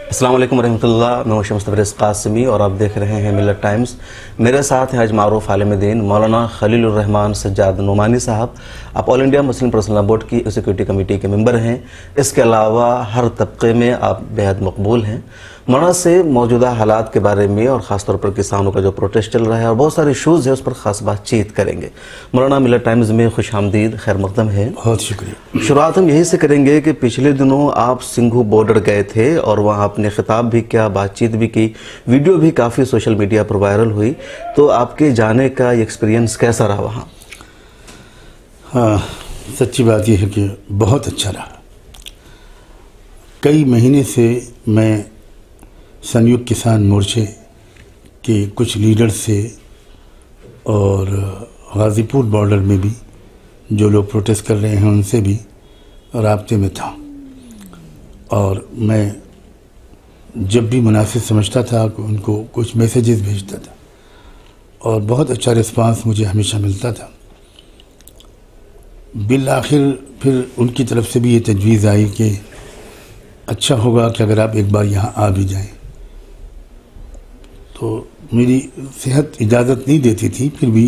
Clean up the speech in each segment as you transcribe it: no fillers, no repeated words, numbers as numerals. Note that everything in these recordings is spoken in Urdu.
السلام علیکم ورحمۃ اللہ، میں شمس تبریز قاسمی اور آپ دیکھ رہے ہیں ملت ٹائمز۔ میرے ساتھ ہیں آج معروف عالم دین مولانا خلیل الرحمان سجاد نعمانی صاحب۔ آپ آل انڈیا مسلم پرسنل لا بورڈ کی ایگزیکٹو کمیٹی کے ممبر ہیں۔ اس کے علاوہ ہر طبقے میں آپ بہت مقبول ہیں۔ مولانا سے موجودہ حالات کے بارے میں اور خاص طور پر کسانوں کا جو پروٹیسٹ چل رہا ہے اور بہت سارے ایشوز ہیں اس پر خاص بات چیت کریں گے۔ مولانا ملت ٹائمز میں خوش آمدید، خیر مقدم ہے۔ بہت شکریہ۔ شروعات ہم یہی سے کریں گے کہ پچھلے دنوں آپ سنگھو بارڈر گئے تھے اور وہاں اپنے خطاب بھی کیا، بات چیت بھی کی، ویڈیو بھی کافی سوشل میڈیا پر وائرل ہوئی، تو آپ کے جانے کا یہ ایکسپیرینس کیسا رہا وہاں؟ ہاں، سچی بات یہ ہے کہ بہت اچھا رہا۔ کئی مہینے سے میں سنیوک کسان مورچے کے کچھ لیڈر سے اور غازی پور بارڈر میں بھی جو لوگ پروٹیسٹ کر رہے ہیں ان سے بھی رابطے میں تھا، اور میں جب بھی مناسب سمجھتا تھا کہ ان کو کچھ میسیجز بھیجتا تھا اور بہت اچھا رسپانس مجھے ہمیشہ ملتا تھا۔ بالآخر پھر ان کی طرف سے بھی یہ تجویز آئی کہ اچھا ہوگا کہ اگر آپ ایک بار یہاں آ بھی جائیں، تو میری صحت اجازت نہیں دیتی تھی، پھر بھی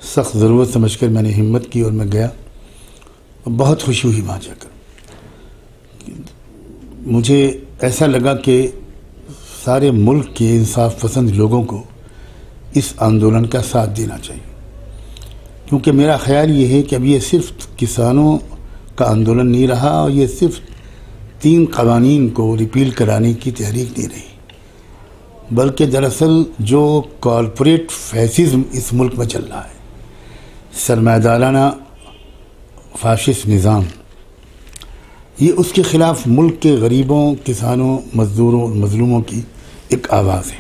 سخت ضرورت سمجھ کر میں نے ہمت کی اور میں گیا۔ بہت خوشی ہوئی وہاں جا کر۔ مجھے ایسا لگا کہ سارے ملک کے انصاف پسند لوگوں کو اس آندولن کا ساتھ دینا چاہیے، کیونکہ میرا خیال یہ ہے کہ اب یہ صرف کسانوں کا آندولن نہیں رہا اور یہ صرف 3 قوانین کو ریپیل کرانے کی تحریک نہیں رہی، بلکہ دراصل جو کارپوریٹ فیسزم اس ملک میں چل رہا ہے، سرمایہ فاشسٹ نظام، یہ اس کے خلاف ملک کے غریبوں، کسانوں، مزدوروں، مظلوموں کی ایک آواز ہے۔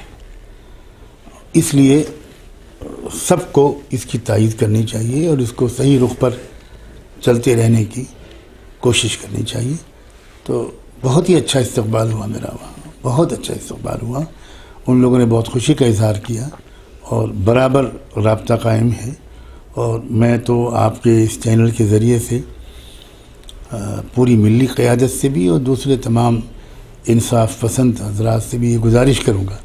اس لیے سب کو اس کی تائید کرنی چاہیے اور اس کو صحیح رخ پر چلتے رہنے کی کوشش کرنی چاہیے۔ تو بہت ہی اچھا استقبال ہوا میرا وہاں، بہت اچھا استقبال ہوا۔ ان لوگوں نے بہت خوشی کا اظہار کیا اور برابر رابطہ قائم ہے، اور میں تو آپ کے اس چینل کے ذریعے سے پوری ملی قیادت سے بھی اور دوسرے تمام انصاف پسند حضرات سے بھی یہ گزارش کروں گا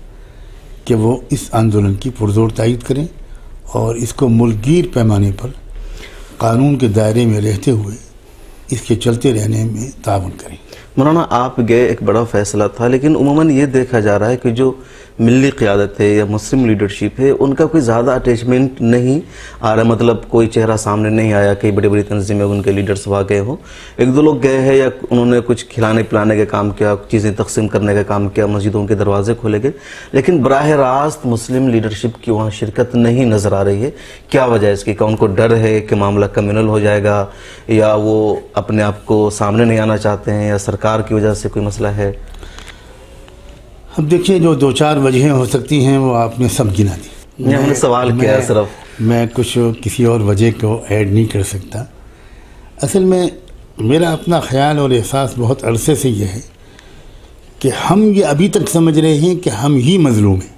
کہ وہ اس آندولن کی پرزور تائید کریں اور اس کو ملک گیر پیمانے پر قانون کے دائرے میں رہتے ہوئے اس کے چلتے رہنے میں تعاون کریں۔ مولانا آپ گئے، ایک بڑا فیصلہ تھا، لیکن عموماً یہ دیکھا جا رہا ہے کہ جو ملی قیادت ہے یا مسلم لیڈرشپ ہے ان کا کوئی زیادہ اٹیچمنٹ نہیں آ رہا، مطلب کوئی چہرہ سامنے نہیں آیا کہ بڑی بڑی تنظیمیں ان کے لیڈرز وہاں گئے ہوں۔ 1-2 لوگ گئے ہیں یا انہوں نے کچھ کھلانے پلانے کا کام کیا، چیزیں تقسیم کرنے کا کام کیا، مسجدوں کے دروازے کھولے گئے، لیکن براہ راست مسلم لیڈرشپ کی وہاں شرکت نہیں نظر آ رہی ہے۔ کیا وجہ ہے اس کی؟ کہ ان کو ڈر ہے کہ معاملہ کمیونل ہو جائے گا، یا وہ اپنے آپ کو سامنے نہیں آنا چاہتے ہیں، یا سرکار کی وجہ سے کوئی مسئلہ ہے؟ اب دیکھیے، جو 2-4 وجہیں ہو سکتی ہیں وہ آپ نے سب گنا دی۔ ہم نے سوال کیا ہے صرف، میں کچھ کسی اور وجہ کو ایڈ نہیں کر سکتا۔ اصل میں میرا اپنا خیال اور احساس بہت عرصے سے یہ ہے کہ ہم یہ ابھی تک سمجھ رہے ہیں کہ ہم ہی مظلوم ہیں،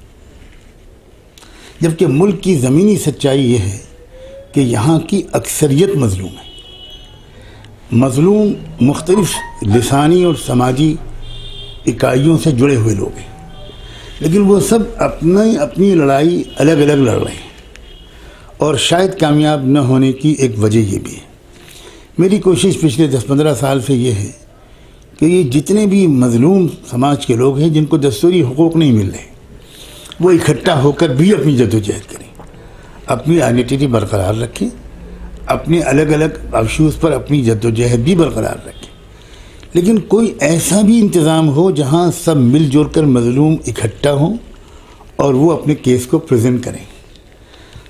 جبکہ ملک کی زمینی سچائی یہ ہے کہ یہاں کی اکثریت مظلوم ہے۔ مظلوم مختلف لسانی اور سماجی اکائیوں سے جڑے ہوئے لوگ ہیں، لیکن وہ سب اپنی لڑائی الگ الگ لڑ رہے ہیں، اور شاید کامیاب نہ ہونے کی ایک وجہ یہ بھی ہے۔ میری کوشش پچھلے 10-15 سال سے یہ ہے کہ یہ جتنے بھی مظلوم سماج کے لوگ ہیں جن کو دستوری حقوق نہیں مل رہے، وہ اکٹھا ہو کر بھی اپنی جدوجہد کریں، اپنی آئیڈینٹی برقرار رکھیں، اپنے الگ الگ ایشوز پر اپنی جدوجہد بھی برقرار رکھیں، لیکن کوئی ایسا بھی انتظام ہو جہاں سب مل جل کر مظلوم اکٹھا ہوں اور وہ اپنے کیس کو پریزنٹ کریں۔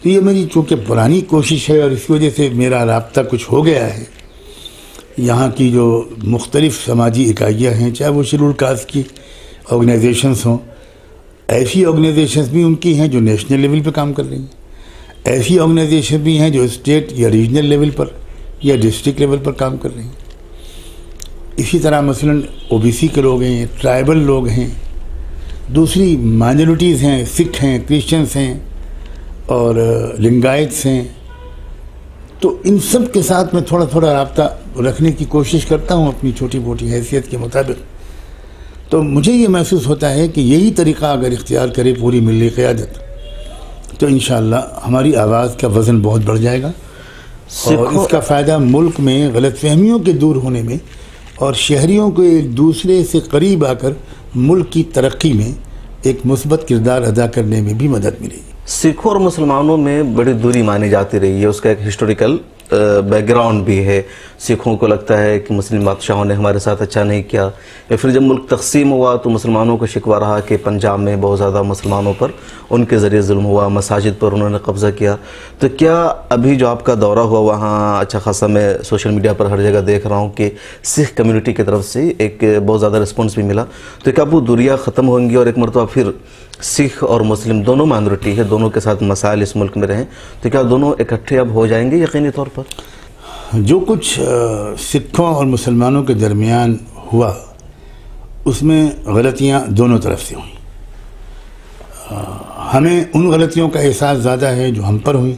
تو یہ میری چونکہ پرانی کوشش ہے اور اس کی وجہ سے میرا رابطہ کچھ ہو گیا ہے۔ یہاں کی جو مختلف سماجی اکائیاں ہیں، چاہے وہ شیڈول کاسٹ کی آرگنائزیشنز ہوں، ایسی آرگنائزیشنز بھی ان کی ہیں جو نیشنل لیول پہ کام کر رہی ہیں، ایسی آرگنائزیشن بھی ہیں جو اسٹیٹ یا ریجنل لیول پر یا ڈسٹرکٹ لیول پر کام کر رہی ہیں۔ اسی طرح مثلاً OBC کے لوگ ہیں، ٹرائبل لوگ ہیں، دوسری مائنورٹیز ہیں، سکھ ہیں، کرسچنس ہیں اور لنگائٹس ہیں۔ تو ان سب کے ساتھ میں تھوڑا تھوڑا رابطہ رکھنے کی کوشش کرتا ہوں اپنی چھوٹی موٹی حیثیت کے مطابق۔ تو مجھے یہ محسوس ہوتا ہے کہ یہی طریقہ اگر اختیار کرے پوری ملی قیادت تو انشاءاللہ ہماری آواز کا وزن بہت بڑھ جائے گا، اور اس کا فائدہ ملک میں غلط فہمیوں کے دور ہونے میں اور شہریوں کو ایک دوسرے سے قریب آ کر ملک کی ترقی میں ایک مثبت کردار ادا کرنے میں بھی مدد ملے گی۔ سکھوں اور مسلمانوں میں بڑی دوری مانی جاتی رہی ہے، اس کا ایک ہسٹوریکل بیک گراؤنڈ بھی ہے۔ سکھوں کو لگتا ہے کہ مسلم بادشاہوں نے ہمارے ساتھ اچھا نہیں کیا، یا پھر جب ملک تقسیم ہوا تو مسلمانوں کو شکوہ رہا کہ پنجاب میں بہت زیادہ مسلمانوں پر ان کے ذریعے ظلم ہوا، مساجد پر انہوں نے قبضہ کیا۔ تو کیا ابھی جو آپ کا دورہ ہوا وہاں اچھا خاصا میں سوشل میڈیا پر ہر جگہ دیکھ رہا ہوں کہ سکھ کمیونٹی کی طرف سے ایک بہت زیادہ رسپانس بھی ملا، تو کیا وہ دوریاں ختم ہوں گی اور ایک مرتبہ پھر سکھ اور مسلم دونوں مائنورٹی ہے، دونوں کے ساتھ مسائل اس ملک میں رہیں، تو کیا دونوں اکٹھے اب ہو جائیں گے یقینی طور پر؟ جو کچھ سکھوں اور مسلمانوں کے درمیان ہوا اس میں غلطیاں دونوں طرف سے ہوئیں۔ ہمیں ان غلطیوں کا احساس زیادہ ہے جو ہم پر ہوئیں،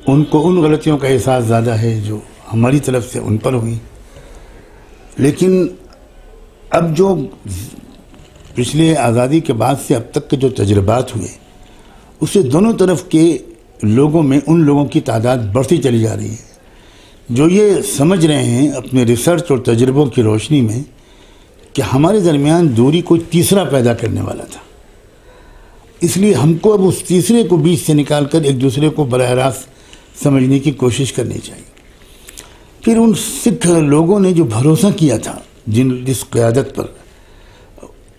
ان کو ان غلطیوں کا احساس زیادہ ہے جو ہماری طرف سے ان پر ہوئیں۔ لیکن اب جو پچھلے آزادی کے بعد سے اب تک کے جو تجربات ہوئے اس سے دونوں طرف کے لوگوں میں ان لوگوں کی تعداد بڑھتی چلی جا رہی ہے جو یہ سمجھ رہے ہیں اپنے ریسرچ اور تجربوں کی روشنی میں کہ ہمارے درمیان دوری کوئی تیسرا پیدا کرنے والا تھا، اس لیے ہم کو اب اس تیسرے کو بیچ سے نکال کر ایک دوسرے کو براہ راست سمجھنے کی کوشش کرنی چاہیے۔ پھر ان سکھ لوگوں نے جو بھروسہ کیا تھا جس قیادت پر،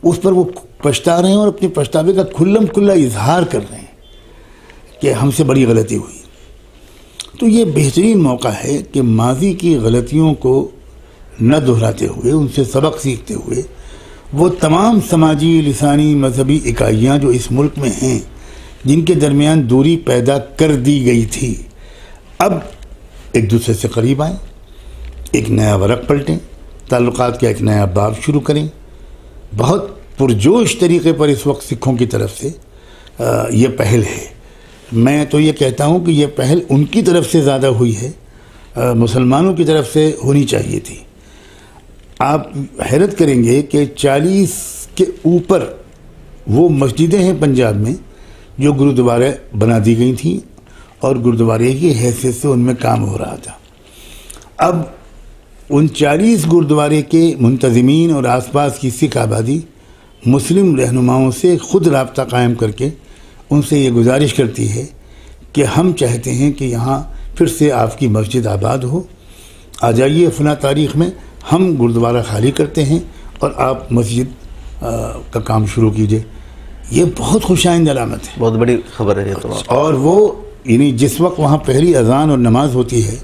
اس پر وہ پچھتا رہے ہیں اور اپنے پچھتاوے کا کھلم کھلا اظہار کر رہے ہیں کہ ہم سے بڑی غلطی ہوئی۔ تو یہ بہترین موقع ہے کہ ماضی کی غلطیوں کو نہ دہراتے ہوئے، ان سے سبق سیکھتے ہوئے، وہ تمام سماجی، لسانی، مذہبی اکائیاں جو اس ملک میں ہیں جن کے درمیان دوری پیدا کر دی گئی تھی، اب ایک دوسرے سے قریب آئیں، ایک نیا ورق پلٹیں، تعلقات کا ایک نیا باب شروع کریں۔ بہت پرجوش طریقے پر اس وقت سکھوں کی طرف سے یہ پہل ہے۔ میں تو یہ کہتا ہوں کہ یہ پہل ان کی طرف سے زیادہ ہوئی ہے، مسلمانوں کی طرف سے ہونی چاہیے تھی۔ آپ حیرت کریں گے کہ 40 کے اوپر وہ مسجدیں ہیں پنجاب میں جو گرودوارے بنا دی گئی تھیں اور گرودوارے کی حیثیت سے ان میں کام ہو رہا تھا۔ اب ان 40 گرودوارے کے منتظمین اور آس پاس کی سکھ آبادی مسلم رہنماؤں سے خود رابطہ قائم کر کے ان سے یہ گزارش کرتی ہے کہ ہم چاہتے ہیں کہ یہاں پھر سے آپ کی مسجد آباد ہو، آ جائیے فلاں تاریخ میں، ہم گرودوارہ خالی کرتے ہیں اور آپ مسجد کا کام شروع کیجئے۔ یہ بہت خوش آئند علامت ہے، بہت بڑی خبر ہے یہ تو۔ اور وہ یعنی جس وقت وہاں پہلی اذان اور نماز ہوتی ہے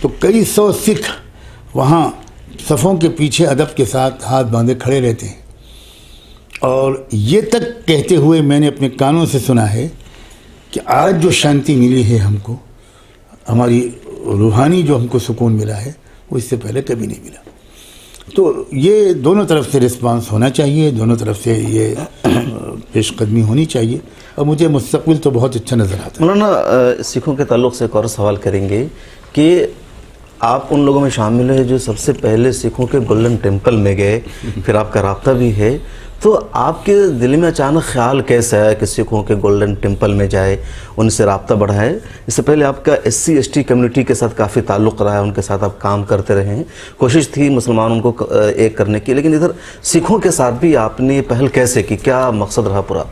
تو کئی سو سکھ وہاں صفوں کے پیچھے ادب کے ساتھ ہاتھ باندھے کھڑے رہتے ہیں، اور یہ تک کہتے ہوئے میں نے اپنے کانوں سے سنا ہے کہ آج جو شانتی ملی ہے ہم کو، ہماری روحانی جو ہم کو سکون ملا ہے، وہ اس سے پہلے کبھی نہیں ملا۔ تو یہ دونوں طرف سے رسپانس ہونا چاہیے، دونوں طرف سے یہ پیش قدمی ہونی چاہیے، اور مجھے مستقبل تو بہت اچھا نظر آتا ہے۔ مولانا، سکھوں کے تعلق سے ایک اور سوال کریں گے کہ آپ ان لوگوں میں شامل ہیں جو سب سے پہلے سکھوں کے گولڈن ٹیمپل میں گئے، پھر آپ کا رابطہ بھی ہے، تو آپ کے دل میں اچانک خیال کیسا ہے کہ سکھوں کے گولڈن ٹیمپل میں جائے، ان سے رابطہ بڑھائے؟ اس سے پہلے آپ کا SC/ST کمیونٹی کے ساتھ کافی تعلق رہا ہے، ان کے ساتھ آپ کام کرتے رہے ہیں، کوشش تھی مسلمانوں کو ایک کرنے کی، لیکن ادھر سکھوں کے ساتھ بھی آپ نے یہ پہل کیسے کی؟ کیا مقصد رہا پورا؟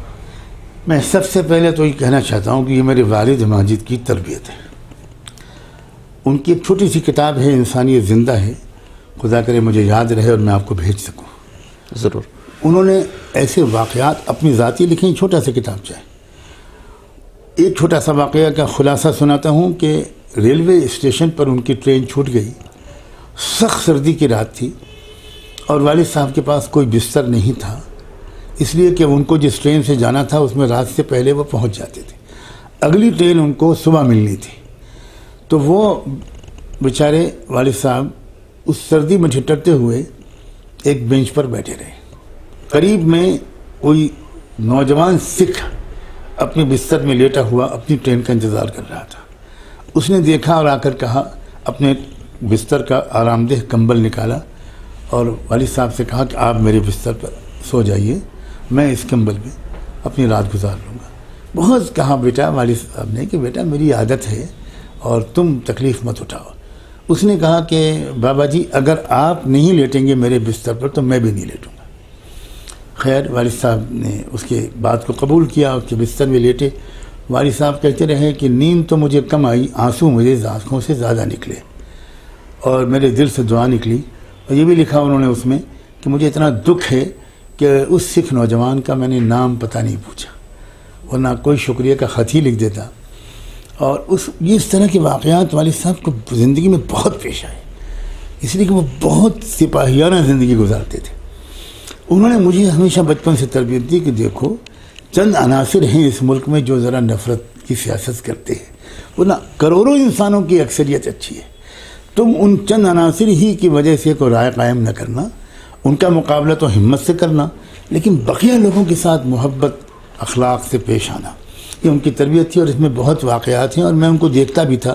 میں سب سے پہلے تو یہ کہنا چاہتا ہوں کہ یہ میرے والد ماجد کی تربیت ہے۔ ان کی ایک چھوٹی سی کتاب ہے انسانیت زندہ ہے، خدا کرے مجھے یاد رہے اور میں آپ کو بھیج سکوں۔ ضرور۔ انہوں نے ایسے واقعات اپنی ذاتی لکھیں، چھوٹا سا کتاب چاہے۔ ایک چھوٹا سا واقعہ کا خلاصہ سناتا ہوں کہ ریلوے اسٹیشن پر ان کی ٹرین چھوٹ گئی، سخت سردی کی رات تھی اور والد صاحب کے پاس کوئی بستر نہیں تھا، اس لیے کہ ان کو جس ٹرین سے جانا تھا اس میں رات سے پہلے وہ پہنچ جاتے تھے، اگلی ٹرین ان کو صبح ملنی تھی۔ تو وہ بیچارے والد صاحب اس سردی میں ٹھٹرتے ہوئے ایک بینچ پر بیٹھے رہے۔ قریب میں کوئی نوجوان سکھ اپنے بستر میں لیٹا ہوا اپنی ٹرین کا انتظار کر رہا تھا۔ اس نے دیکھا اور آ کر کہا، اپنے بستر کا آرام دہ کمبل نکالا اور والد صاحب سے کہا کہ آپ میرے بستر پر سو جائیے، میں اس کمبل میں اپنی رات گزار لوں گا۔ بہت کہا بیٹا والد صاحب نے کہ بیٹا میری عادت ہے اور تم تکلیف مت اٹھاؤ۔ اس نے کہا کہ بابا جی اگر آپ نہیں لیٹیں گے میرے بستر پر تو میں بھی نہیں لیٹوں گا۔ خیر والد صاحب نے اس کے بات کو قبول کیا، اس کے بستر میں لیٹے۔ والد صاحب کہتے رہے کہ نیند تو مجھے کم آئی، آنسو مجھے آنکھوں سے زیادہ نکلے اور میرے دل سے دعا نکلی۔ اور یہ بھی لکھا انہوں نے اس میں کہ مجھے اتنا دکھ ہے کہ اس سکھ نوجوان کا میں نے نام پتہ نہیں پوچھا، ورنہ کوئی شکریہ کا خط ہی لکھ دیتا۔ اور اس طرح کے واقعات والد صاحب کو زندگی میں بہت پیش آئے، اس لیے کہ وہ بہت سپاہیانہ زندگی گزارتے تھے۔ انہوں نے مجھے ہمیشہ بچپن سے تربیت دی کہ دیکھو چند عناصر ہیں اس ملک میں جو ذرا نفرت کی سیاست کرتے ہیں، ورنہ کروڑوں انسانوں کی اکثریت اچھی ہے۔ تم ان چند عناصر ہی کی وجہ سے کوئی رائے قائم نہ کرنا، ان کا مقابلہ تو ہمت سے کرنا، لیکن بقیہ لوگوں کے ساتھ محبت اخلاق سے پیش آنا، یہ ان کی تربیت تھی۔ اور اس میں بہت واقعات ہیں اور میں ان کو دیکھتا بھی تھا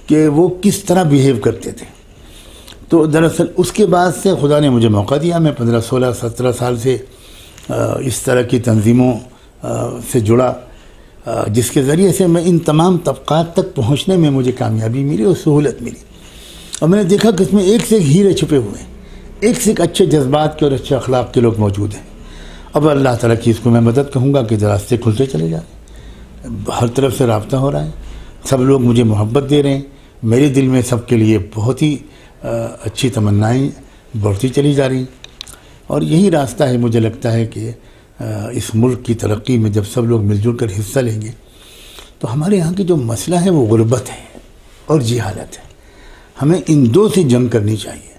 کہ وہ کس طرح بیہیو کرتے تھے۔ تو دراصل اس کے بعد سے خدا نے مجھے موقع دیا، میں 15 16 17 سال سے اس طرح کی تنظیموں سے جڑا، جس کے ذریعے سے میں ان تمام طبقات تک پہنچنے میں مجھے کامیابی ملی اور سہولت ملی۔ اور میں نے دیکھا کہ اس میں ایک سے ایک ہیرے چھپے ہوئے ہیں، ایک سے ایک اچھے جذبات کے اور اچھے اخلاق کے لوگ موجود ہیں۔ اب اللہ تعالیٰ کی اس کو میں مدد کہوں گا کہ راستے کھلتے چلے جا رہے ہیں، ہر طرف سے رابطہ ہو رہا ہے، سب لوگ مجھے محبت دے رہے ہیں، میرے دل میں سب کے لیے بہت ہی اچھی تمنائیں بڑھتی چلی جا رہی ہیں۔ اور یہی راستہ ہے، مجھے لگتا ہے کہ اس ملک کی ترقی میں جب سب لوگ مل جل کر حصہ لیں گے تو ہمارے یہاں کی جو مسئلہ ہے وہ غربت ہے اور جہالت ہے۔ ہمیں ان دو سے جنگ کرنی چاہیے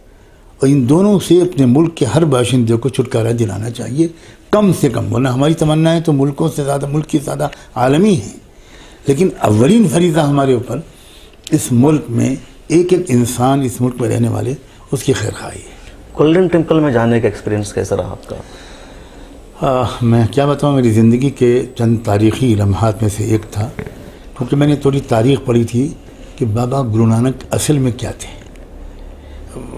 اور ان دونوں سے اپنے ملک کے ہر باشندے کو چھٹکارا دلانا چاہیے کم سے کم، ورنہ ہماری تمنائیں تو ملکوں سے زیادہ، ملک کی زیادہ عالمی ہیں، لیکن اولین فریضہ ہمارے اوپر اس ملک میں ایک ایک انسان، اس ملک میں رہنے والے، اس کی خیر خواہی ہے۔ گولڈن ٹیمپل میں جانے کا ایکسپیرینس کیسا رہا آپ کا؟ میں کیا بتاؤں، میری زندگی کے چند تاریخی لمحات میں سے ایک تھا، کیونکہ میں نے تھوڑی تاریخ پڑھی تھی کہ بابا گرو نانک اصل میں کیا تھے۔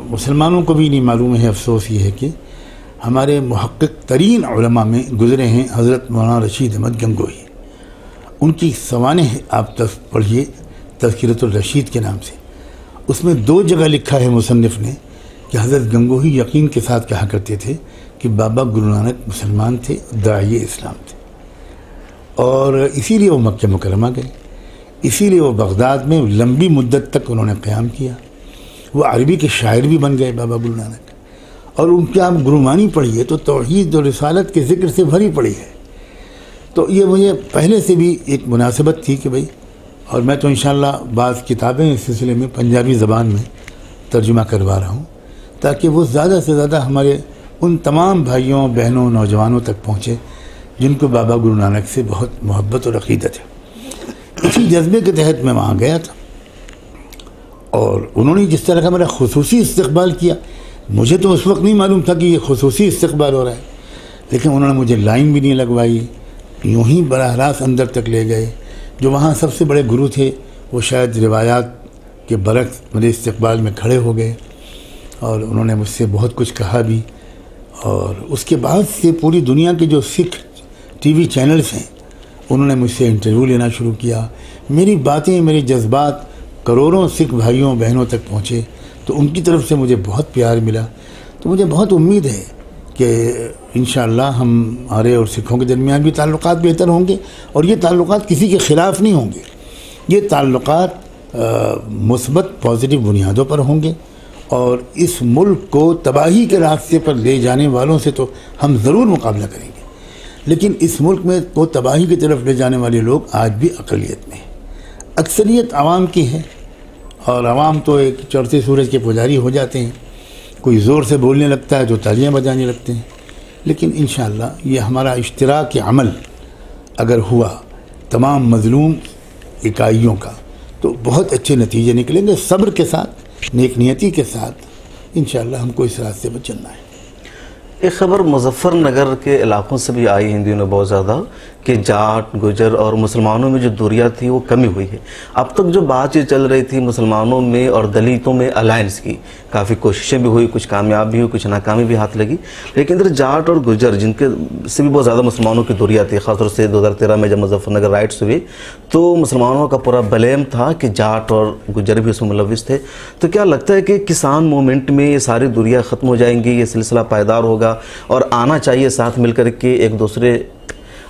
مسلمانوں کو بھی نہیں معلوم ہے، افسوس یہ ہے کہ ہمارے محقق ترین علماء میں گزرے ہیں حضرت مولانا رشید احمد گنگوہی۔ ان کی سوانح آپ پڑھیے تذکرۃ الرشید کے نام سے، اس میں 2 جگہ لکھا ہے مصنف نے کہ حضرت گنگوہی یقین کے ساتھ کہا کرتے تھے کہ بابا گرو نانک مسلمان تھے، داعی اسلام تھے، اور اسی لیے وہ مکہ مکرمہ گئے، اسی لیے وہ بغداد میں لمبی مدت تک انہوں نے قیام کیا۔ وہ عربی کے شاعر بھی بن گئے بابا گرو نانک، اور ان کی آپ گرومانی پڑھیے تو توحید اور رسالت کے ذکر سے بھری پڑی ہے۔ تو یہ مجھے پہلے سے بھی ایک مناسبت تھی کہ بھئی، اور میں تو انشاءاللہ بعض کتابیں اس سلسلے میں پنجابی زبان میں ترجمہ کروا رہا ہوں تاکہ وہ زیادہ سے زیادہ ہمارے ان تمام بھائیوں بہنوں نوجوانوں تک پہنچے جن کو بابا گرو نانک سے بہت محبت اور عقیدت ہے۔ اسی جذبے کے تحت میں وہاں گیا تھا، اور انہوں نے جس طرح کا میرا خصوصی استقبال کیا، مجھے تو اس وقت نہیں معلوم تھا کہ یہ خصوصی استقبال ہو رہا ہے، لیکن انہوں نے مجھے لائن بھی نہیں لگوائی، یوں ہی براہ راست اندر تک لے گئے۔ جو وہاں سب سے بڑے گرو تھے وہ شاید روایات کے برعکس میرے استقبال میں کھڑے ہو گئے، اور انہوں نے مجھ سے بہت کچھ کہا بھی۔ اور اس کے بعد سے پوری دنیا کے جو سکھ ٹی وی چینلز ہیں انہوں نے مجھ سے انٹرویو لینا شروع کیا، میری باتیں، میرے جذبات کروڑوں سکھ بھائیوں بہنوں تک پہنچے، تو ان کی طرف سے مجھے بہت پیار ملا۔ تو مجھے بہت امید ہے کہ انشاءاللہ ہمارے اور سکھوں کے درمیان بھی تعلقات بہتر ہوں گے، اور یہ تعلقات کسی کے خلاف نہیں ہوں گے، یہ تعلقات مثبت پازیٹیو بنیادوں پر ہوں گے، اور اس ملک کو تباہی کے راستے پر لے جانے والوں سے تو ہم ضرور مقابلہ کریں گے، لیکن اس ملک میں کو تباہی کی طرف لے جانے والے لوگ آج بھی اقلیت میں ہیں، اکثریت عوام کی ہے، اور عوام تو ایک چڑھتے سورج کے پجاری ہو جاتے ہیں، کوئی زور سے بولنے لگتا ہے تو تالیاں بجانے لگتے ہیں، لیکن انشاءاللہ یہ ہمارا اشتراک عمل اگر ہوا تمام مظلوم اکائیوں کا تو بہت اچھے نتیجے نکلیں گے۔ صبر کے ساتھ، نیک نیتی کے ساتھ انشاءاللہ ہم کو اس راستے پر چلنا ہے۔ ایک خبر مظفر نگر کے علاقوں سے بھی آئی ہندیوں نے بہت زیادہ کہ جاٹ گجر اور مسلمانوں میں جو دوریاں تھی وہ کمی ہوئی ہے. اب تک جو بات چیت چل رہی تھی مسلمانوں میں اور دلتوں میں الائنس کی، کافی کوششیں بھی ہوئی، کچھ کامیاب بھی ہوئی، کچھ ناکامی بھی ہاتھ لگی، لیکن ادھر جاٹ اور گجر جن کے سے بھی بہت زیادہ مسلمانوں کی دوریاں تھی، خاص طور سے 2013 میں جب مظفر نگر رائٹس ہوئی تو مسلمانوں کا پورا بلیم تھا کہ جاٹ اور گجر بھی اس میں ملوث تھے. تو کیا لگتا ہے کہ کسان موومنٹ میں یہ ساری دوریاں ختم ہو جائیں گی، یہ سلسلہ پائیدار ہوگا اور آنا چاہیے ساتھ مل کر کے ایک دوسرے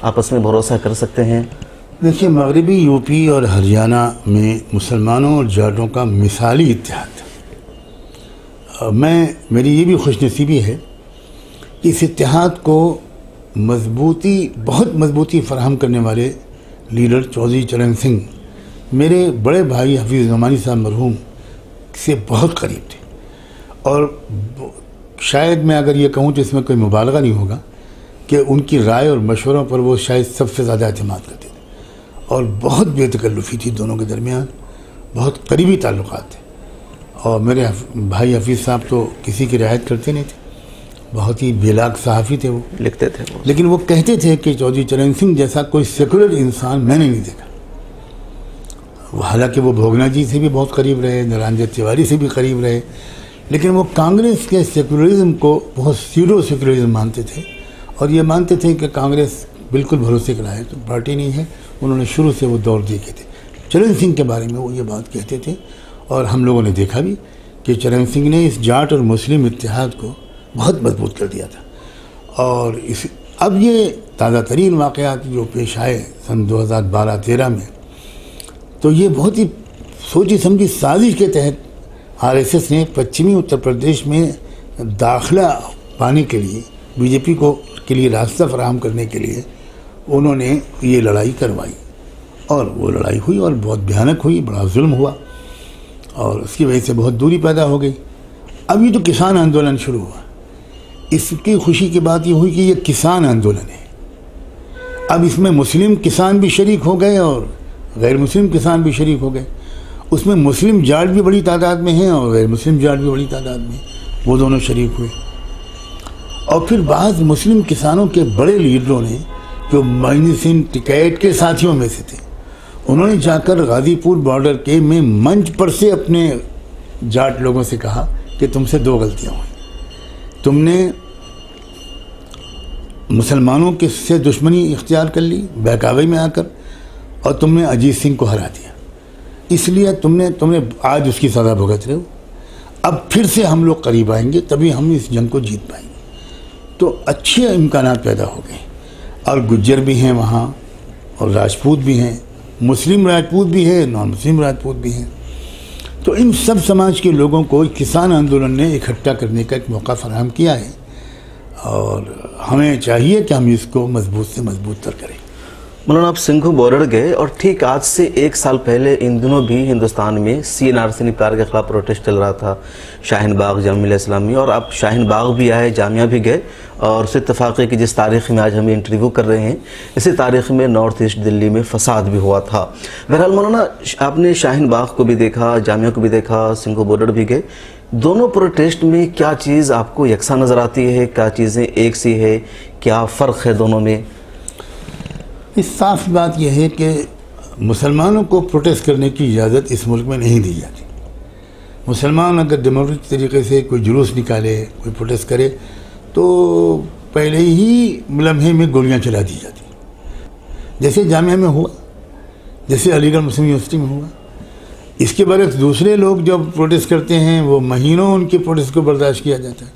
آپس میں بھروسہ کر سکتے ہیں؟ دیکھیے، مغربی یو پی اور ہریانہ میں مسلمانوں اور جاٹوں کا مثالی اتحاد تھا. میری یہ بھی خوش نصیبی ہے کہ اس اتحاد کو بہت مضبوطی فراہم کرنے والے لیڈر چودھری چرن سنگھ میرے بڑے بھائی حفیظ نعمانی صاحب مرحوم سے بہت قریب تھے، اور شاید میں اگر یہ کہوں تو اس میں کوئی مبالغہ نہیں ہوگا کہ ان کی رائے اور مشوروں پر وہ شاید سب سے زیادہ اعتماد کرتے تھے، اور بہت بے تکلفی تھی دونوں کے درمیان، بہت قریبی تعلقات تھے. اور میرے بھائی حفیظ صاحب تو کسی کی رعایت کرتے نہیں تھے، بہت ہی بے لاگ صحافی تھے وہ، لکھتے تھے لیکن وہ کہتے تھے کہ چودھری چرن سنگھ جیسا کوئی سیکولر انسان میں نے نہیں دیکھا. حالانکہ وہ بھوگنا جی سے بھی بہت قریب رہے، نرنجن تیواری سے بھی قریب رہے، لیکن وہ کانگریس کے سیکولرزم کو بہت سیڈو سیکولرزم مانتے تھے، اور یہ مانتے تھے کہ کانگریس بالکل بھروسے کے لائق پارٹی نہیں ہے. انہوں نے شروع سے وہ دور دیکھے تھے. چرن سنگھ کے بارے میں وہ یہ بات کہتے تھے، اور ہم لوگوں نے دیکھا بھی کہ چرن سنگھ نے اس جاٹ اور مسلم اتحاد کو بہت مضبوط کر دیا تھا. اور اب یہ تازہ ترین واقعات جو پیش آئے سن 2012-13 میں، تو یہ بہت ہی سوچی سمجھی سازش کے تحت آر ایس ایس نے پچھمی اتر پردیش میں داخلہ پانے کے لیے، بی جے پی کے لیے راستہ فراہم کرنے کے لیے انہوں نے یہ لڑائی کروائی، اور وہ لڑائی ہوئی اور بہت بھیانک ہوئی، بڑا ظلم ہوا، اور اس کی وجہ سے بہت دوری پیدا ہو گئی. اب یہ تو کسان آندولن شروع ہوا. اس کی خوشی کی بات یہ ہوئی کہ یہ کسان آندولن ہے. اب اس میں مسلم کسان بھی شریک ہو گئے اور غیر مسلم کسان بھی شریک ہو گئے. اس میں مسلم جاٹ بھی بڑی تعداد میں ہیں اور غیر مسلم جاٹ بھی بڑی تعداد میں ہیں، وہ دونوں شریک ہوئے. اور پھر بعض مسلم کسانوں کے بڑے لیڈروں نے، جو معین سنگھ ٹکیٹ کے ساتھیوں میں سے تھے، انہوں نے جا کر غازی پور بارڈر کے میں منچ پر سے اپنے جاٹ لوگوں سے کہا کہ تم سے 2 غلطیاں ہوئیں. تم نے مسلمانوں کے سے دشمنی اختیار کر لی بہکاوے میں آ کر، اور تم نے اجیت سنگھ کو ہرا دیا. اس لیے تم نے آج اس کی سزا بھگت رہے ہو. اب پھر سے ہم لوگ قریب آئیں گے، تبھی ہم اس جنگ کو جیت پائیں گے. تو اچھے امکانات پیدا ہو گئے، اور گجر بھی ہیں وہاں، اور راجپوت بھی ہیں، مسلم راجپوت بھی ہے، نان مسلم راجپوت بھی ہیں. تو ان سب سماج کے لوگوں کو کسان آندولن نے اکٹھا کرنے کا ایک موقع فراہم کیا ہے، اور ہمیں چاہیے کہ ہم اس کو مضبوط سے مضبوط تر کریں. مولانا آپ سنگھو بارڈر گئے، اور ٹھیک آج سے 1 سال پہلے ان دنوں بھی ہندوستان میں CNRC نیپال کے خلاف پروٹیسٹ چل رہا تھا، شاہین باغ جامعہ ملیہ اسلامیہ، اور آپ شاہین باغ بھی آئے، جامعہ بھی گئے، اور اس اتفاق ہے کہ جس تاریخ میں آج ہم انٹرویو کر رہے ہیں اسی تاریخ میں نارتھ ایسٹ دلی میں فساد بھی ہوا تھا. بہرحال مولانا آپ نے شاہین باغ کو بھی دیکھا، جامعہ کو بھی دیکھا، سنگھو بارڈر بھی گئے. دونوں پروٹیسٹ میں کیا چیز آپ کو یکساں نظر آتی ہے؟ کیا چیزیں ایک سی ہے؟ کیا فرق ہے دونوں میں؟ اس صاف بات یہ ہے کہ مسلمانوں کو پروٹیسٹ کرنے کی اجازت اس ملک میں نہیں دی جاتی. مسلمان اگر ڈیموکریٹک طریقے سے کوئی جلوس نکالے، کوئی پروٹیسٹ کرے، تو پہلے ہی لمحے میں گولیاں چلا دی جاتی، جیسے جامعہ میں ہوا، جیسے علی گڑھ مسلم یونیورسٹی میں ہوا. اس کے برعکس دوسرے لوگ جب پروٹیسٹ کرتے ہیں وہ مہینوں ان کے پروٹیسٹ کو برداشت کیا جاتا ہے.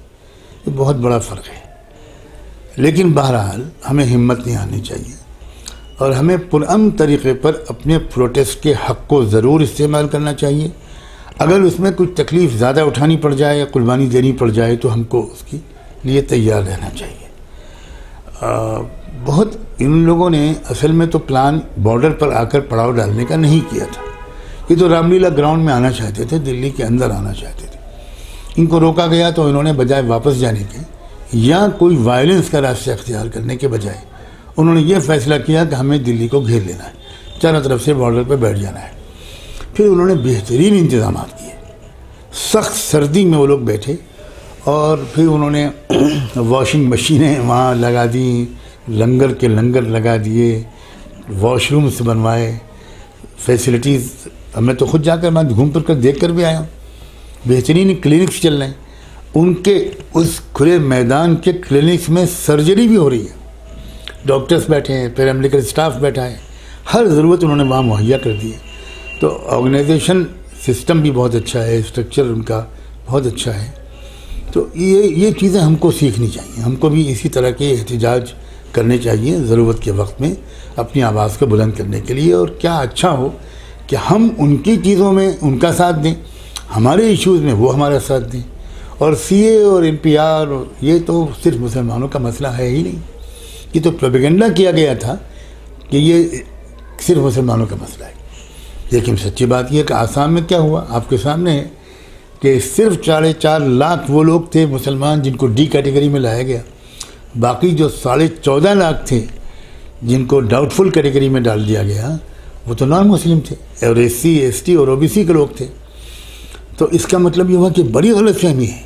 یہ بہت بڑا فرق ہے. لیکن بہرحال ہمیں ہمت نہیں ہارنی چاہیے، اور ہمیں پرامن طریقے پر اپنے پروٹیسٹ کے حق کو ضرور استعمال کرنا چاہیے. اگر اس میں کچھ تکلیف زیادہ اٹھانی پڑ جائے یا قربانی دینی پڑ جائے تو ہم کو اس کے لیے تیار رہنا چاہیے. بہت ان لوگوں نے اصل میں تو پلان بارڈر پر آ کر پڑاؤ ڈالنے کا نہیں کیا تھا. یہ تو رام لیلا گراؤنڈ میں آنا چاہتے تھے، دلی کے اندر آنا چاہتے تھے. ان کو روکا گیا تو انہوں نے بجائے واپس جانے کے یا کوئی وائلنس کا راستہ اختیار کرنے کے بجائے انہوں نے یہ فیصلہ کیا کہ ہمیں دلی کو گھیر لینا ہے، چاروں طرف سے بارڈر پہ بیٹھ جانا ہے. پھر انہوں نے بہترین انتظامات کیے. سخت سردی میں وہ لوگ بیٹھے اور پھر انہوں نے واشنگ مشینیں وہاں لگا دیں، لنگر کے لنگر لگا دیے، واش رومس بنوائے، فیسلٹیز. میں تو خود جا کر میں گھوم پھر کر دیکھ کر بھی آیا ہوں. بہترین کلینکس چل رہے ہیں. ان کے اس کھلے میدان کے کلینکس میں سرجری بھی ہو رہی ہے، ڈاکٹرز بیٹھے ہیں، پیرامیڈیکل اسٹاف بیٹھا ہے، ہر ضرورت انہوں نے وہاں مہیا کر دی ہے. تو آرگنائزیشن سسٹم بھی بہت اچھا ہے، اسٹرکچر ان کا بہت اچھا ہے. تو یہ چیزیں ہم کو سیکھنی چاہیے. ہم کو بھی اسی طرح کے احتجاج کرنے چاہیے ضرورت کے وقت میں اپنی آواز کو بلند کرنے کے لیے. اور کیا اچھا ہو کہ ہم ان کی چیزوں میں ان کا ساتھ دیں، ہمارے ایشوز میں وہ ہمارا ساتھ دیں. اور سی اے اور این پی آر یہ تو صرف مسلمانوں کا مسئلہ ہے ہی نہیں. یہ تو پروپیگنڈا کیا گیا تھا کہ یہ صرف مسلمانوں کا مسئلہ ہے. لیکن سچی بات یہ ہے کہ آسام میں کیا ہوا آپ کے سامنے ہے کہ صرف 4.5 لاکھ وہ لوگ تھے مسلمان جن کو ڈی کیٹیگری میں لایا گیا. باقی جو 14.5 لاکھ تھے جن کو ڈاؤٹ فل کیٹیگری میں ڈال دیا گیا وہ تو نان مسلم تھے، اور ایس سی ایس ٹی اور او بی سی کے لوگ تھے. تو اس کا مطلب یہ ہوا کہ بڑی غلط فہمی ہے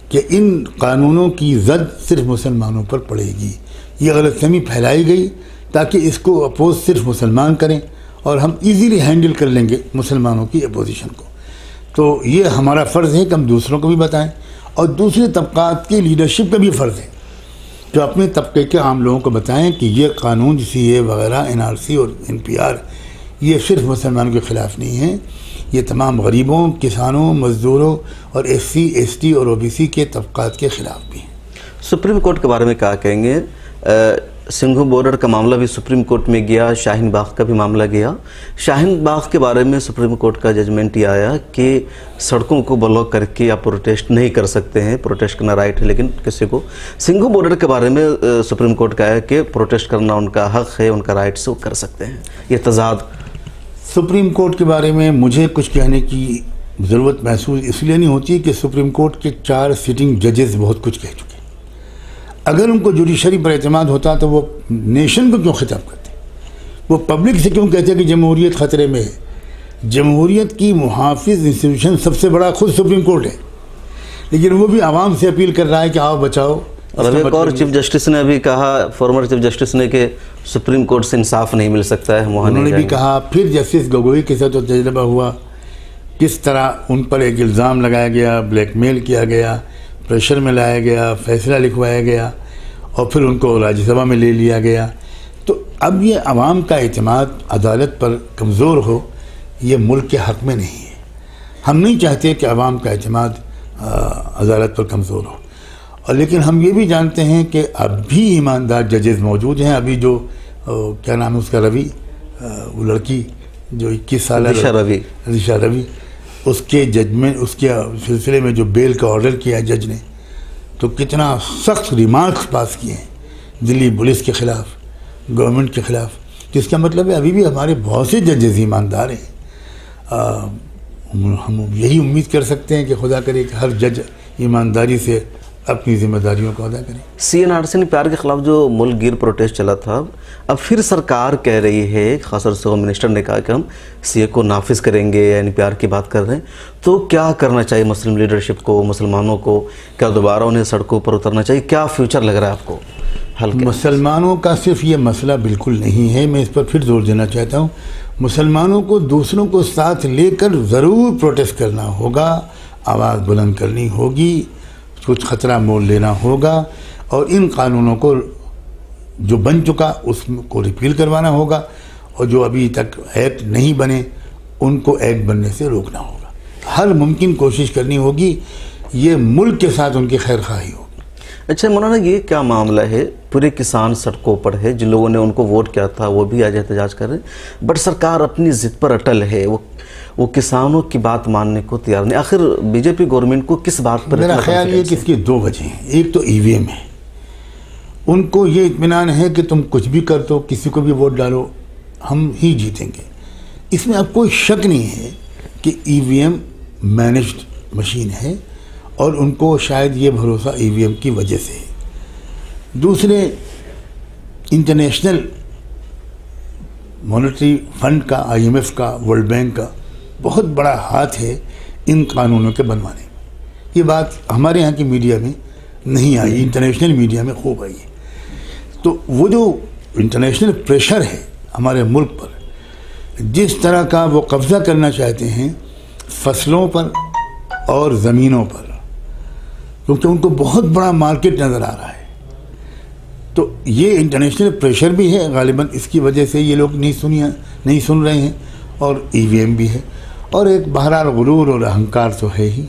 کہ ان قانونوں کی زد صرف مسلمانوں پر پڑے گی. یہ غلط فہمی پھیلائی گئی تاکہ اس کو اپوز صرف مسلمان کریں اور ہم ایزیلی ہینڈل کر لیں گے مسلمانوں کی اپوزیشن کو. تو یہ ہمارا فرض ہے کہ ہم دوسروں کو بھی بتائیں، اور دوسرے طبقات کی لیڈرشپ کا بھی فرض ہے جو اپنے طبقے کے عام لوگوں کو بتائیں کہ یہ قانون سی اے وغیرہ این آر سی اور این پی آر یہ صرف مسلمانوں کے خلاف نہیں ہے، یہ تمام غریبوں، کسانوں، مزدوروں اور ایس سی ایس ٹی اور او بی سی کے طبقات کے خلاف بھی ہیں. سپریم کورٹ کے بارے میں کیا کہیں گے؟ سنگھو بارڈر کا معاملہ بھی سپریم کورٹ میں گیا، شاہین باغ کا بھی معاملہ گیا. شاہین باغ کے بارے میں سپریم کورٹ کا ججمنٹ یہ آیا کہ سڑکوں کو بلاک کر کے آپ پروٹیسٹ نہیں کر سکتے ہیں، پروٹیسٹ کرنا رائٹ ہے لیکن کسی کو. سنگھو بارڈر کے بارے میں سپریم کورٹ کا ہے کہ پروٹیسٹ کرنا ان کا حق ہے، ان کا رائٹ سے وہ کر سکتے ہیں. یہ تضاد سپریم کورٹ کے بارے میں مجھے کچھ کہنے کی ضرورت محسوس اس لیے نہیں ہوتی کہ سپریم کورٹ کے 4 سٹنگ ججز بہت کچھ کہہ چکے. اگر ان کو جوڈیشری پر اعتماد ہوتا تو وہ نیشن کو کیوں خطاب کرتے؟ وہ پبلک سے کیوں کہتے کہ جمہوریت خطرے میں ہے؟ جمہوریت کی محافظ انسٹیٹیوشن سب سے بڑا خود سپریم کورٹ ہے، لیکن وہ بھی عوام سے اپیل کر رہا ہے کہ آؤ بچاؤ. اور ایک اور چیف جسٹس نے ابھی کہا، فارمر چیف جسٹس نے، کہ سپریم کورٹ سے انصاف نہیں مل سکتا ہے. انہوں نے بھی کہا. پھر جسٹس گگوئی کے ساتھ تجربہ ہوا، کس طرح ان پر ایک الزام لگایا گیا، بلیک میل کیا گیا، پریشر میں لایا گیا، فیصلہ لکھوایا گیا اور پھر ان کو راجیہ سبھا میں لے لیا گیا. تو اب یہ عوام کا اعتماد عدالت پر کمزور ہو، یہ ملک کے حق میں نہیں ہے. ہم نہیں چاہتے کہ عوام کا اعتماد عدالت پر کمزور ہو. اور لیکن ہم یہ بھی جانتے ہیں کہ اب بھی ایماندار ججز موجود ہیں. ابھی جو کیا نام ہے اس کا، روی، وہ لڑکی جو 21 سالہ ریشا روی، اس کے ججمنٹ، اس کے سلسلے میں جو بیل کا آرڈر کیا جج نے، تو کتنا سخت ریمارکس پاس کیے ہیں دلی پولیس کے خلاف، گورنمنٹ کے خلاف. جس کا مطلب ہے ابھی بھی ہمارے بہت سے ججز ایماندار ہیں. ہم یہی امید کر سکتے ہیں کہ خدا کرے کہ ہر جج ایمانداری سے اپنی ذمہ داریوں کو ادا کریں. سی این آر سی پیار کے خلاف جو ملک گیر پروٹیسٹ چلا تھا، اب پھر سرکار کہہ رہی ہے، خاص طور سے ہوم منسٹر نے کہا کہ ہم سی اے کو نافذ کریں گے، این پی آر کی بات کر رہے ہیں. تو کیا کرنا چاہیے مسلم لیڈرشپ کو، مسلمانوں کو؟ کیا دوبارہ انہیں سڑکوں پر اترنا چاہیے؟ کیا فیوچر لگ رہا ہے آپ کو؟ مسلمانوں کا صرف یہ مسئلہ بالکل نہیں ہے. میں اس پر پھر زور دینا چاہتا ہوں، مسلمانوں کو دوسروں کو ساتھ لے کر ضرور پروٹیسٹ کرنا ہوگا، آواز بلند کرنی ہوگی، کچھ خطرہ مول لینا ہوگا، اور ان قانونوں کو جو بن چکا اس کو ریپیل کروانا ہوگا، اور جو ابھی تک ایکٹ نہیں بنے ان کو ایکٹ بننے سے روکنا ہوگا. ہر ممکن کوشش کرنی ہوگی. یہ ملک کے ساتھ ان کی خیر خواہی ہوگی. اچھا مولانا، یہ کیا معاملہ ہے؟ پورے کسان سڑکوں پر ہے، جن لوگوں نے ان کو ووٹ کیا تھا وہ بھی آج احتجاج کر رہے ہیں، بٹ سرکار اپنی ضد پر اٹل ہے، وہ کسانوں کی بات ماننے کو تیار نہیں. آخر بی جے پی گورنمنٹ کو کس بات پر؟ میرا خیال یہ کہ اس کی 2 وجہ ہیں. ایک تو ای وی ایم ہے، ان کو یہ اطمینان ہے کہ تم کچھ بھی کر دو، کسی کو بھی ووٹ ڈالو، ہم ہی جیتیں گے. اس میں اب کوئی شک نہیں ہے کہ ای وی ایم مینجڈ مشین ہے، اور ان کو شاید یہ بھروسہ ای وی ایم کی وجہ سے ہے. دوسرے، انٹرنیشنل مانیٹری فنڈ کا، آئی ایم ایف کا، ورلڈ بینک کا بہت بڑا ہاتھ ہے ان قانونوں کے بنوانے میں. یہ بات ہمارے یہاں کی میڈیا میں نہیں آئی، انٹرنیشنل میڈیا میں خوب آئی ہے. تو وہ جو انٹرنیشنل پریشر ہے ہمارے ملک پر، جس طرح کا وہ قبضہ کرنا چاہتے ہیں فصلوں پر اور زمینوں پر، کیونکہ ان کو بہت بڑا مارکیٹ نظر آ رہا ہے، تو یہ انٹرنیشنل پریشر بھی ہے غالباً، اس کی وجہ سے یہ لوگ نہیں سن رہے ہیں، اور ای وی ایم بھی ہے، اور ایک بہرحال غرور اور اہنکار تو ہے ہی.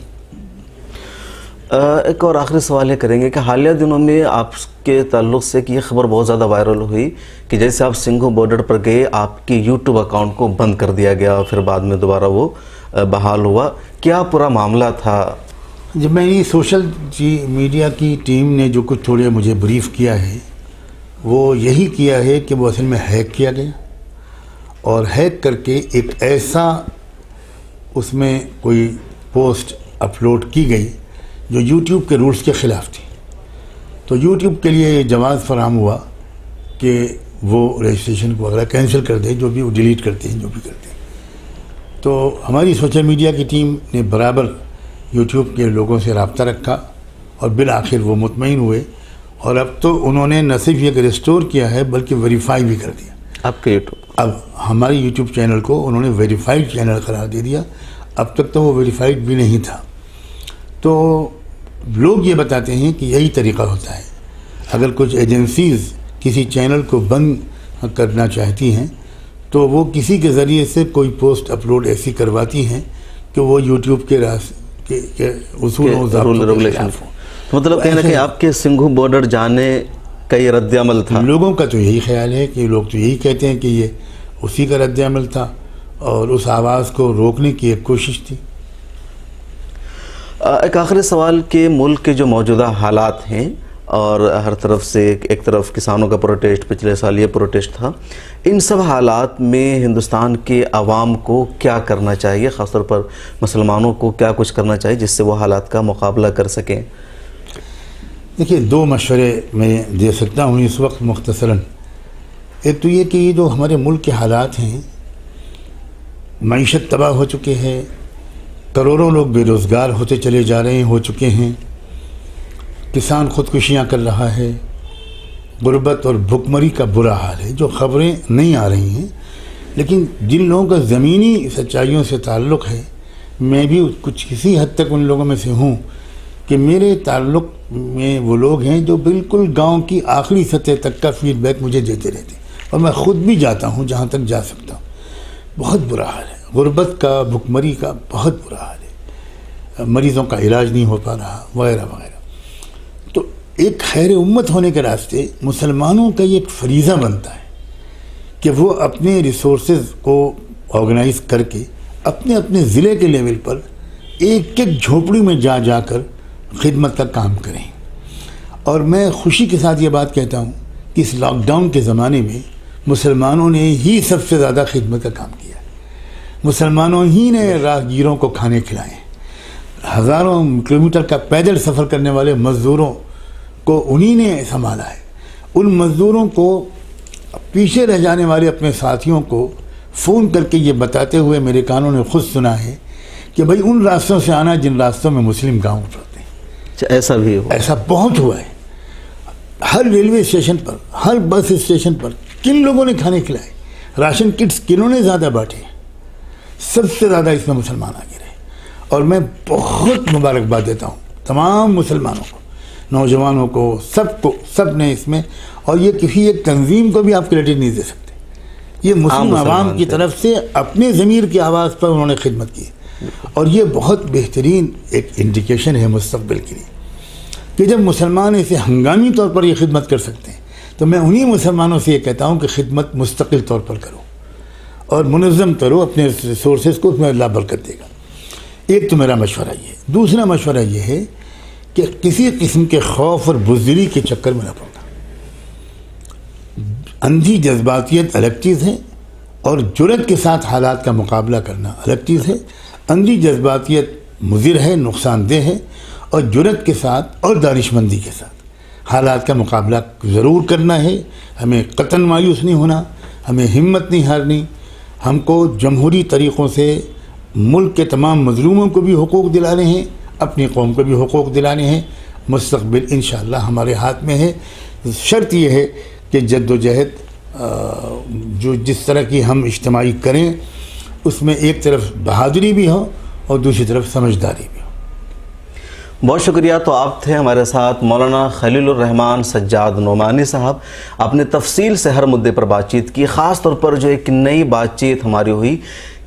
ایک اور آخری سوال یہ کریں گے کہ حالیہ دنوں میں آپ کے تعلق سے کہ یہ خبر بہت زیادہ وائرل ہوئی کہ جیسے آپ سنگھو بارڈر پر گئے آپ کے یوٹیوب اکاؤنٹ کو بند کر دیا گیا اور پھر بعد میں دوبارہ وہ بحال ہوا، کیا پورا معاملہ تھا؟ جب میں یہ سوشل میڈیا کی ٹیم نے جو کچھ تھوڑے مجھے بریف کیا ہے، وہ یہی کیا ہے کہ وہ اصل میں ہیک کیا گیا، اور ہیک کر کے ایک ایسا اس میں کوئی پوسٹ اپلوڈ کی گئی جو یوٹیوب کے رولز کے خلاف تھی. تو یوٹیوب کے لیے یہ جواز فراہم ہوا کہ وہ رجسٹریشن کو اگلا کینسل کر دے، جو بھی وہ ڈیلیٹ کرتے ہیں، جو بھی کرتے ہیں. تو ہماری سوشل میڈیا کی ٹیم نے برابر یوٹیوب کے لوگوں سے رابطہ رکھا، اور بالآخر وہ مطمئن ہوئے، اور اب تو انہوں نے نہ صرف یہ ریسٹور کیا ہے بلکہ ویریفائی بھی کر دیا. آپ کے یوٹیوب اب ہمارے یوٹیوب چینل کو انہوں نے ویریفائڈ چینل قرار دے دیا. اب تک تو وہ ویریفائڈ بھی نہیں تھا. تو لوگ یہ بتاتے ہیں کہ یہی طریقہ ہوتا ہے، اگر کچھ ایجنسیز کسی چینل کو بند کرنا چاہتی ہیں تو وہ کسی کے ذریعے سے کوئی پوسٹ اپلوڈ ایسی کرواتی ہیں کہ وہ یوٹیوب کے اصول و ضابطوں کے خلاف ہوں. مطلب کہنا کہ آپ کے سنگھو بارڈر جانے کا یہ رد عمل تھا؟ لوگوں کا تو یہی خیال ہے کہ لوگ تو یہی کہتے ہیں کہ یہ اسی کا رد عمل تھا، اور اس آواز کو روکنے کی ایک کوشش تھی. ایک آخری سوال کہ ملک کے جو موجودہ حالات ہیں، اور ہر طرف سے ایک طرف کسانوں کا پروٹیسٹ، پچھلے سال یہ پروٹیسٹ تھا، ان سب حالات میں ہندوستان کے عوام کو کیا کرنا چاہیے، خاص طور پر مسلمانوں کو کیا کچھ کرنا چاہیے جس سے وہ حالات کا مقابلہ کر سکیں؟ دیکھیے، دو مشورے میں دے سکتا ہوں اس وقت مختصراً. ایک تو یہ کہ یہ جو ہمارے ملک کے حالات ہیں، معیشت تباہ ہو چکے ہیں، کروڑوں لوگ بے روزگار ہوتے چلے جا رہے ہیں، ہو چکے ہیں، کسان خودکشیاں کر رہا ہے، غربت اور بھوکمری کا برا حال ہے. جو خبریں نہیں آ رہی ہیں، لیکن جن لوگوں کا زمینی سچائیوں سے تعلق ہے، میں بھی کچھ کسی حد تک ان لوگوں میں سے ہوں کہ میرے تعلق میں وہ لوگ ہیں جو بالکل گاؤں کی آخری سطح تک کا فیڈ بیک مجھے دیتے رہتے ہیں، اور میں خود بھی جاتا ہوں جہاں تک جا سکتا ہوں. بہت برا حال ہے، غربت کا، بھوکمری کا بہت برا حال ہے، مریضوں کا علاج نہیں ہو پا رہا، وغیرہ وغیرہ. تو ایک خیر امت ہونے کے راستے مسلمانوں کا یہ ایک فریضہ بنتا ہے کہ وہ اپنے ریسورسز کو آرگنائز کر کے اپنے اپنے ضلع کے لیول پر ایک ایک جھوپڑی میں جا جا کر خدمت کا کام کریں. اور میں خوشی کے ساتھ یہ بات کہتا ہوں کہ اس لاک ڈاؤن کے زمانے میں مسلمانوں نے ہی سب سے زیادہ خدمت کا کام کیا. مسلمانوں ہی نے راہگیروں کو کھانے کھلائے، ہزاروں کلومیٹر کا پیدل سفر کرنے والے مزدوروں کو انہی نے سنبھالا ہے. ان مزدوروں کو، پیچھے رہ جانے والے اپنے ساتھیوں کو فون کر کے یہ بتاتے ہوئے میرے کانوں نے خود سنا ہے کہ بھائی ان راستوں سے آنا جن راستوں میں مسلم گاؤں پڑتے ہیں. ایسا بھی ہوا؟ ایسا بہت ہوا ہے. ہر ریلوے اسٹیشن پر، ہر بس اسٹیشن پر کن لوگوں نے کھانے کھلائے، راشن کٹس کنہوں نے زیادہ بانٹے، سب سے زیادہ اس میں مسلمان آگے رہے. اور میں بہت مبارکباد دیتا ہوں تمام مسلمانوں کو، نوجوانوں کو، سب نے اس میں. اور یہ کسی ایک تنظیم کو بھی آپ کریڈٹ نہیں دے سکتے، یہ مسلم عوام کی طرف سے اپنے ضمیر کی آواز پر انہوں نے خدمت کی. اور یہ بہت بہترین ایک انڈیکیشن ہے مستقبل کے لیے کہ جب مسلمان اسے ہنگامی طور پر یہ خدمت کر سکتے ہیں تو میں انہی مسلمانوں سے یہ کہتا ہوں کہ خدمت مستقل طور پر کرو اور منظم کرو اپنے ریسورسز کو، اس میں اللہ برکت دے گا. ایک تو میرا مشورہ یہ ہے. دوسرا مشورہ یہ ہے کہ کسی قسم کے خوف اور بزدلی کے چکر میں نہ پڑنا. اندھی جذباتیت الگ چیز ہے اور جرأت کے ساتھ حالات کا مقابلہ کرنا الگ چیز ہے. اندھی جذباتیت مضر ہے، نقصان دہ ہے، اور جرأت کے ساتھ اور دانش مندی کے ساتھ حالات کا مقابلہ ضرور کرنا ہے. ہمیں قطعاً مایوس نہیں ہونا، ہمیں ہمت نہیں ہارنی. ہم کو جمہوری طریقوں سے ملک کے تمام مظلوموں کو بھی حقوق دلانے ہیں، اپنی قوم کو بھی حقوق دلانے ہیں. مستقبل انشاءاللہ ہمارے ہاتھ میں ہے. شرط یہ ہے کہ جد و جہد جو جس طرح کی ہم اجتماعی کریں اس میں ایک طرف بہادری بھی ہو اور دوسری طرف سمجھداری بھی ہو. بہت شکریہ. تو آپ تھے ہمارے ساتھ مولانا خلیل الرحمان سجاد نعمانی صاحب. آپ نے تفصیل سے ہر مدعے پر بات چیت کی. خاص طور پر جو ایک نئی بات چیت ہماری ہوئی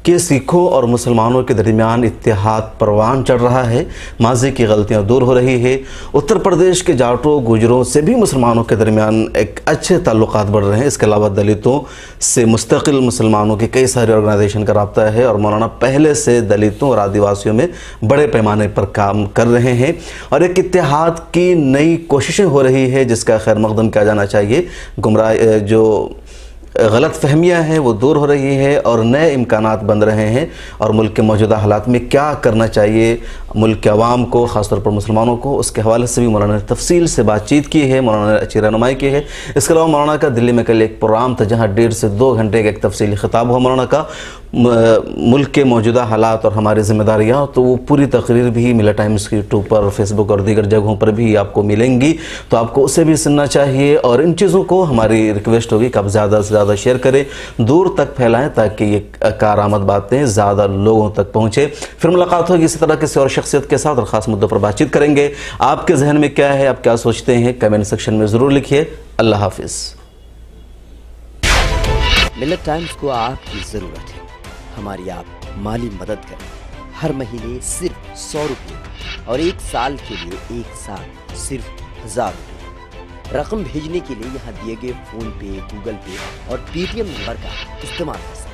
کہ سکھوں اور مسلمانوں کے درمیان اتحاد پروان چڑھ رہا ہے، ماضی کی غلطیاں دور ہو رہی ہے. اتر پردیش کے جاٹوں گجروں سے بھی مسلمانوں کے درمیان ایک اچھے تعلقات بڑھ رہے ہیں. اس کے علاوہ دلتوں سے مستقل مسلمانوں کے کئی سارے آرگنائزیشن کا رابطہ ہے اور مولانا پہلے سے دلتوں اور آدیواسیوں میں بڑے پیمانے پر کام کر رہے ہیں اور ایک اتحاد کی نئی کوششیں ہو رہی ہے جس کا خیر مقدم کیا جانا چاہیے. گمراہ جو غلط فہمیاں ہیں وہ دور ہو رہی ہے اور نئے امکانات بن رہے ہیں اور ملک کے موجودہ حالات میں کیا کرنا چاہیے ملک کے عوام کو، خاص طور پر مسلمانوں کو، اس کے حوالے سے بھی مولانا نے تفصیل سے بات چیت کی ہے. مولانا نے اچھی رہنمائی کی ہے. اس کے علاوہ مولانا کا دلی میں کل ایک پروگرام تھا جہاں 1.5 سے 2 گھنٹے کا ایک تفصیلی خطاب ہوا مولانا کا ملک کے موجودہ حالات اور ہماری ذمہ داریاں. تو وہ پوری تقریر بھی ملا ٹائمز کی یوٹیوب پر، فیس بک اور دیگر جگہوں پر بھی آپ کو ملیں گی. تو آپ کو اسے بھی سننا چاہیے اور ان چیزوں کو ہماری ریکویسٹ ہوگی کہ آپ زیادہ سے زیادہ شیئر کریں، دور تک پھیلائیں تاکہ یہ کارآمد باتیں زیادہ لوگوں تک پہنچے. پھر ملاقات ہوگی اسی طرح کسی اور شخصیت کے ساتھ اور خاص مدعوں پر بات چیت کریں گے. آپ کے ذہن میں کیا ہے، آپ کیا سوچتے ہیں، کمنٹ سیکشن میں ضرور لکھیے. اللہ حافظ. ملت ٹائمز کو آپ کی ضرورت ہے. ہماری آپ مالی مدد کریں. ہر مہینے صرف 100 روپے اور 1 سال کے لیے 1 سال صرف 1000 روپے. رقم بھیجنے کے لیے یہاں دیے گئے فون پے، گوگل پے اور پے ٹی ایم نمبر کا استعمال کر سکتے ہیں.